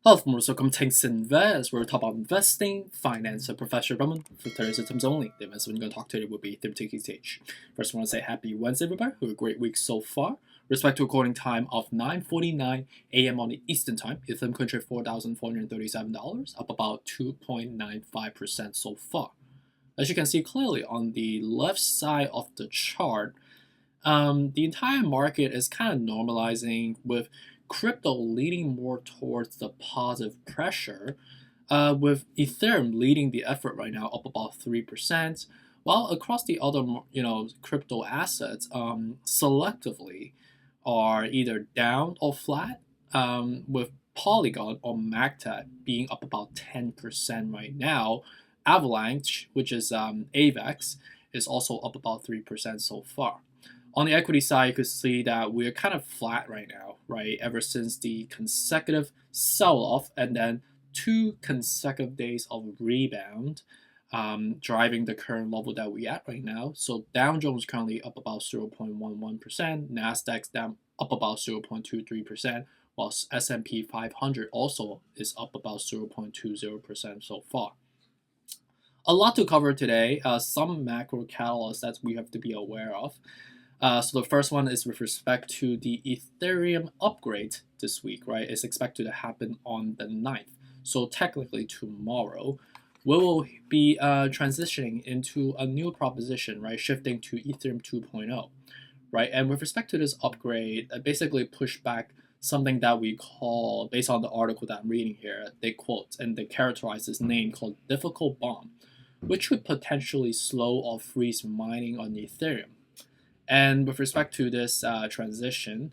Hello, welcome to Invest, where we talk about investing, finance, and professional development for today's items only. The events we're going to talk today will be Ethereum stage. First, I want to say happy Wednesday, everybody. Have a great week so far. Respect to recording time of 9:49 a.m. on the Eastern Time. Ethereum could trade $4,437, up about 2.95% so far. As you can see clearly on the left side of the chart, the entire market is kind of normalizing with crypto leaning more towards the positive pressure, with Ethereum leading the effort right now, up about 3%, while across the other crypto assets selectively are either down or flat, with Polygon or Magnet being up about 10% right now. Avalanche, which is AVAX, is also up about 3% so far. On the equity side, you could see that we're kind of flat right now, right? Ever since the consecutive sell-off and then 2 consecutive days of rebound, driving the current level that we're at right now. So Dow Jones currently up about 0.11%, Nasdaq's down up about 0.23%, while S&P 500 also is up about 0.20% so far. A lot to cover today. Some macro catalysts that we have to be aware of. So the first one is with respect to the Ethereum upgrade this week, right? It's expected to happen on the 9th. So technically tomorrow, we will be transitioning into a new proposition, right? Shifting to Ethereum 2.0, right? And with respect to this upgrade, basically push back something that we call, based on the article that I'm reading here, they quote and they characterize this name called difficult bomb, which could potentially slow or freeze mining on Ethereum. And with respect to this transition,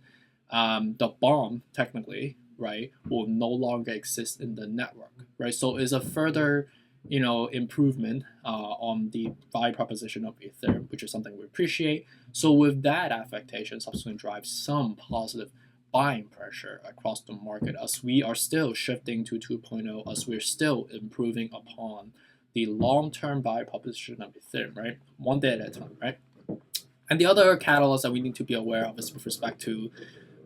the bomb technically, right, will no longer exist in the network, right? So it's a further, improvement on the value proposition of Ethereum, which is something we appreciate. So with that affectation, subsequently drive some positive buying pressure across the market as we are still shifting to 2.0, as we're still improving upon the long-term value proposition of Ethereum, right? One day at a time, right? And the other catalyst that we need to be aware of is with respect to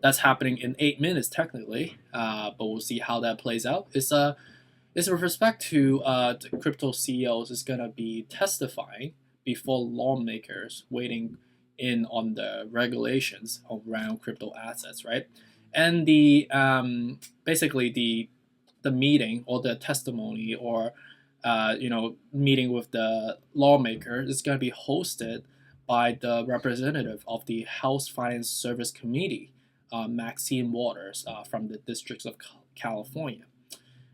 that's happening in 8 minutes technically, but we'll see how that plays out. Is with respect to the crypto CEOs is gonna be testifying before lawmakers waiting in on the regulations around crypto assets, right? And the basically the meeting or the testimony or meeting with the lawmaker is gonna be hosted by the representative of the House Finance Service Committee, Maxine Waters, from the Districts of California.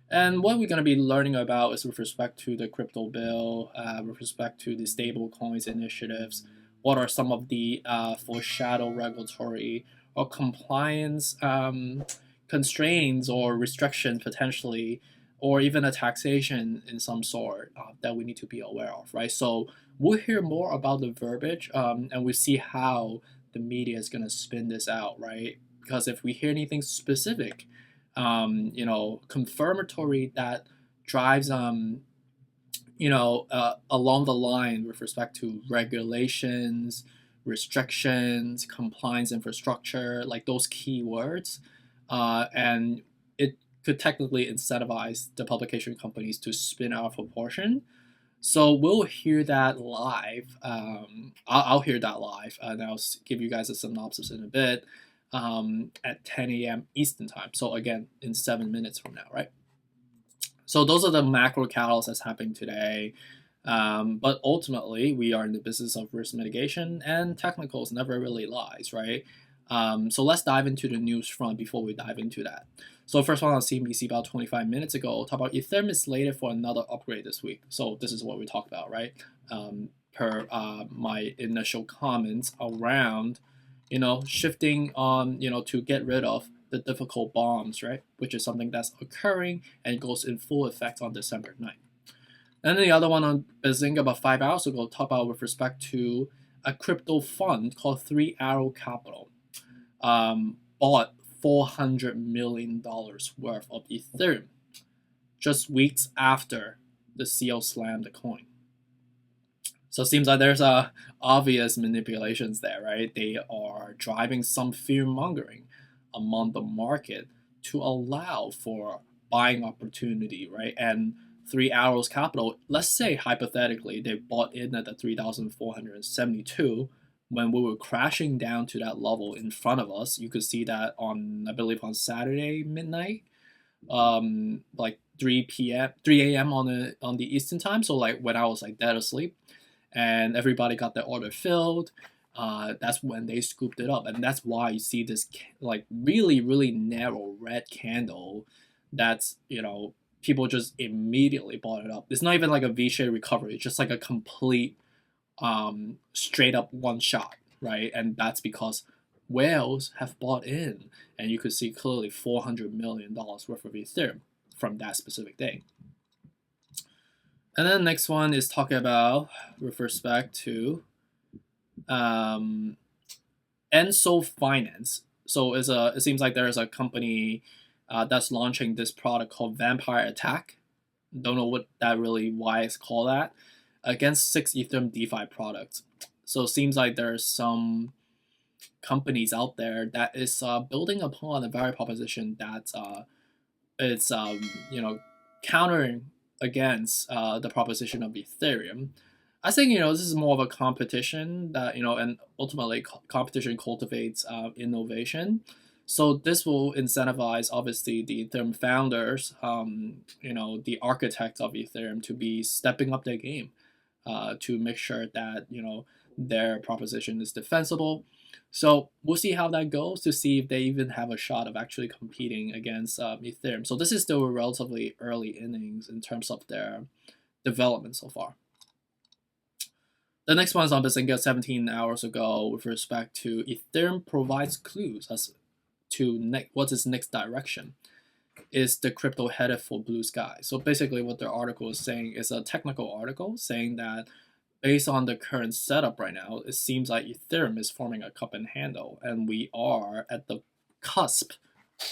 And what we're going to be learning about is with respect to the crypto bill, with respect to the stable coins initiatives, what are some of the foreshadow regulatory or compliance constraints or restrictions potentially, or even a taxation in some sort that we need to be aware of, right? So we'll hear more about the verbiage, and we'll see how the media is going to spin this out, right? Because if we hear anything specific, confirmatory that drives, along the line with respect to regulations, restrictions, compliance infrastructure, like those keywords, and it could technically incentivize the publication companies to spin out of proportion. So we'll hear that live. I'll hear that live, and I'll give you guys a synopsis in a bit at 10 a.m. Eastern Time. So again, in 7 minutes from now, right? So those are the macro catalysts that's happening today. But ultimately, we are in the business of risk mitigation, and technicals never really lies, right? So let's dive into the news front before we dive into that. So first one on CNBC about 25 minutes ago, talk about Ethereum is slated for another upgrade this week. So this is what we talked about, right? Per my initial comments around, shifting on, to get rid of the difficult bombs, right? Which is something that's occurring and goes in full effect on December 9th. And then the other one on Bazinga about 5 hours ago, talk about with respect to a crypto fund called 3 Arrow Capital. Bought $400 million worth of Ethereum just weeks after the CEO slammed the coin. So it seems like there's obvious manipulations there, right? They are driving some fear mongering among the market to allow for buying opportunity, right? And Three Arrows Capital, let's say hypothetically they bought in at the 3,472 when we were crashing down to that level in front of us. You could see that on, I believe, on Saturday midnight, like 3 a.m. on the Eastern time. So like when I was like dead asleep, and everybody got their order filled. That's when they scooped it up, and that's why you see this like really narrow red candle. That's people just immediately bought it up. It's not even like a V-shaped recovery. It's just like a complete straight up one shot, right? And that's because whales have bought in, and you could see clearly $400 million worth of Ethereum from that specific day. And then the next one is talking about with respect to Enso Finance. So it seems like there is a company that's launching this product called Vampire Attack. Don't know why it's called that, against 6 Ethereum DeFi products. So it seems like there's some companies out there that is building upon a value proposition that it's countering against the proposition of Ethereum. I think this is more of a competition that and ultimately competition cultivates innovation. So this will incentivize obviously the Ethereum founders, the architects of Ethereum, to be stepping up their game, to make sure that their proposition is defensible. So we'll see how that goes to see if they even have a shot of actually competing against Ethereum. So this is still relatively early innings in terms of their development so far. The next one is on Bazinga 17 hours ago with respect to Ethereum provides clues as to what's its next direction. Is the crypto headed for blue sky? So basically what the article is saying is a technical article saying that based on the current setup right now, it seems like Ethereum is forming a cup and handle, and we are at the cusp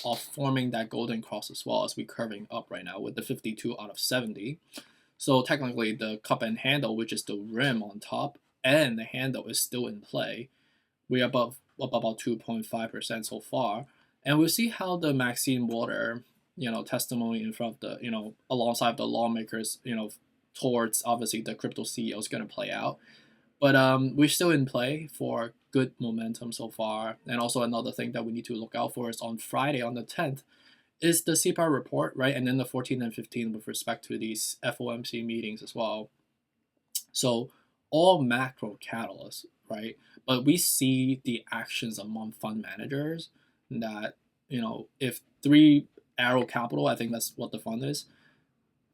of forming that golden cross as well, as we're curving up right now with the 52 out of 70. So technically the cup and handle, which is the rim on top, and the handle is still in play. We're above about 2.5% so far, and we'll see how the Maxine Water testimony in front of the alongside the lawmakers towards obviously the crypto CEO is going to play out. But we're still in play for good momentum so far. And also another thing that we need to look out for is on Friday, on the 10th, is the CPR report, right? And then the 14th and 15th with respect to these FOMC meetings as well. So all macro catalysts, right? But we see the actions among fund managers that, if 3 Arrow Capital, I think that's what the fund is,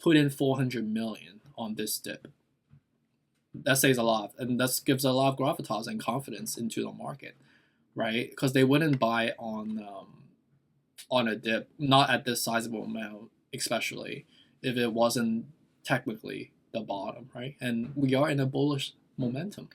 put in 400 million on this dip. That says a lot, and that gives a lot of gravitas and confidence into the market, right? Because they wouldn't buy on a dip, not at this sizable amount, especially if it wasn't technically the bottom, right? And we are in a bullish momentum.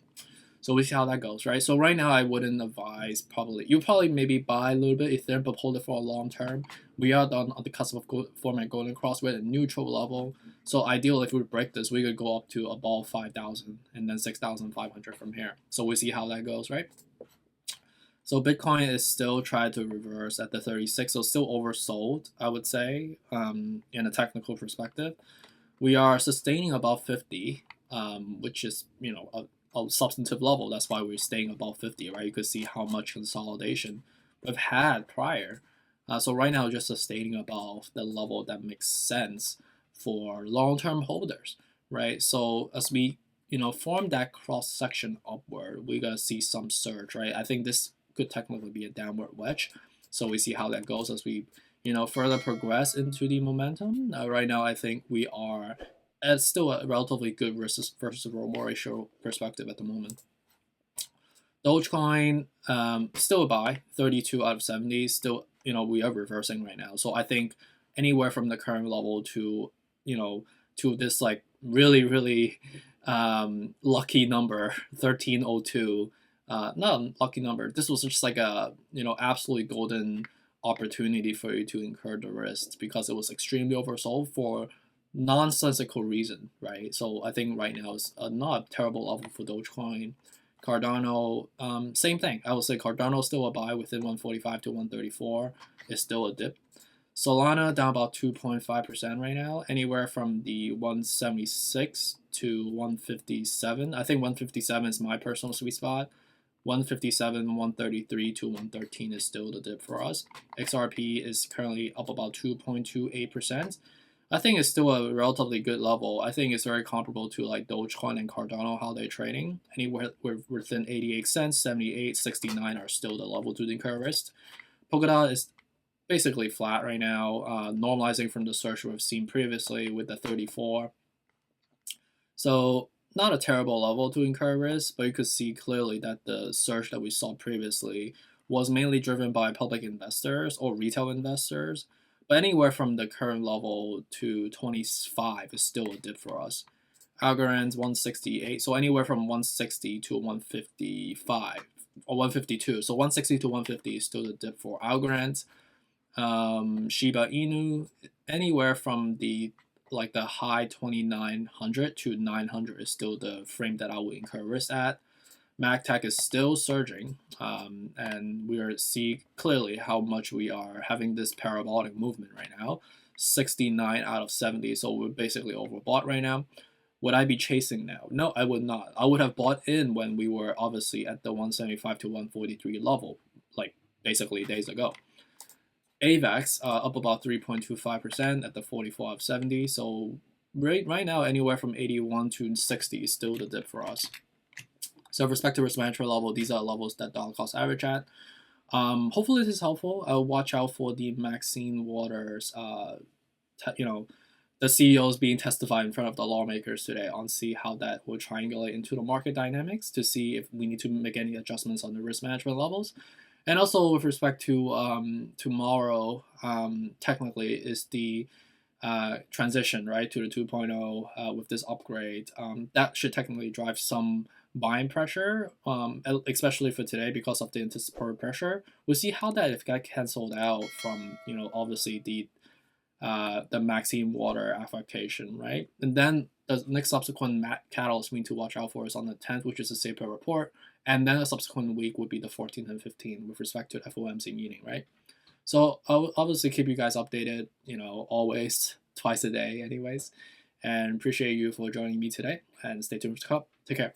So we see how that goes, right? So right now I wouldn't advise you probably maybe buy a little bit Ethereum, but hold it for a long term. We are on the cusp of forming a golden cross. We're at a neutral level. So ideal if we break this, we could go up to above 5,000 and then 6,500 from here. So we see how that goes, right? So Bitcoin is still trying to reverse at the 36, so still oversold, I would say, in a technical perspective. We are sustaining above 50, which is a substantive level. That's why we're staying above 50, right? You could see how much consolidation we've had prior. So right now, just sustaining above the level that makes sense for long-term holders, right? So as we form that cross section upward, we're gonna see some surge, right? I think this could technically be a downward wedge. So we see how that goes as we further progress into the momentum. Right now, I think we are at still a relatively good versus reward ratio perspective at the moment. Dogecoin, still a buy, 32 out of 70. Still, we are reversing right now. So I think anywhere from the current level to to this like really lucky number 1302. Not a lucky number. This was just like a absolutely golden opportunity for you to incur the risk because it was extremely oversold for nonsensical reason, right? So I think right now is not a terrible level for Dogecoin. Cardano, same thing. I would say Cardano is still a buy within 145 to 134. It's still a dip. Solana down about 2.5% right now, anywhere from the 176 to 157. I think 157 is my personal sweet spot. 157, 133 to 113 is still the dip for us. XRP is currently up about 2.28%. I think it's still a relatively good level. I think it's very comparable to like Dogecoin and Cardano, how they're trading. Anywhere within 88 cents, 78, 69 are still the level to encourage. Polkadot is basically flat right now, normalizing from the surge we've seen previously with the 34. So not a terrible level to incur risk, but you could see clearly that the surge that we saw previously was mainly driven by public investors or retail investors. But anywhere from the current level to 25 is still a dip for us. ALGORAND 168, so anywhere from 160 to 155 or 152. So 160 to 150 is still the dip for ALGORAND. Shiba Inu, anywhere from the high 2900 to 900 is still the frame that I would incur risk at. MagTech is still surging, and we are see clearly how much we are having this parabolic movement right now. 69 out of 70, so we're basically overbought right now. Would I be chasing now? No, I would not. I would have bought in when we were obviously at the 175 to 143 level, like basically days ago. AVAX up about 3.25% at the 44 of 70. So right now, anywhere from 81 to 60 is still the dip for us. So with respect to risk management level, these are levels that dollar cost average at. Hopefully this is helpful. I'll watch out for the Maxine Waters, the CEOs being testified in front of the lawmakers today on see how that will triangulate into the market dynamics to see if we need to make any adjustments on the risk management levels. And also with respect to tomorrow, technically is the transition, right, to the 2.0 with this upgrade. That should technically drive some buying pressure, especially for today because of the anticipatory pressure. We'll see how that if got canceled out from obviously the Maxine Water affectation, right? And then the next subsequent catalyst we need to watch out for is on the 10th, which is the SAPER report. And then the subsequent week would be the 14th and 15th with respect to the FOMC meeting, right? So I'll obviously keep you guys updated, always, twice a day anyways. And appreciate you for joining me today. And stay tuned for the cup. Take care.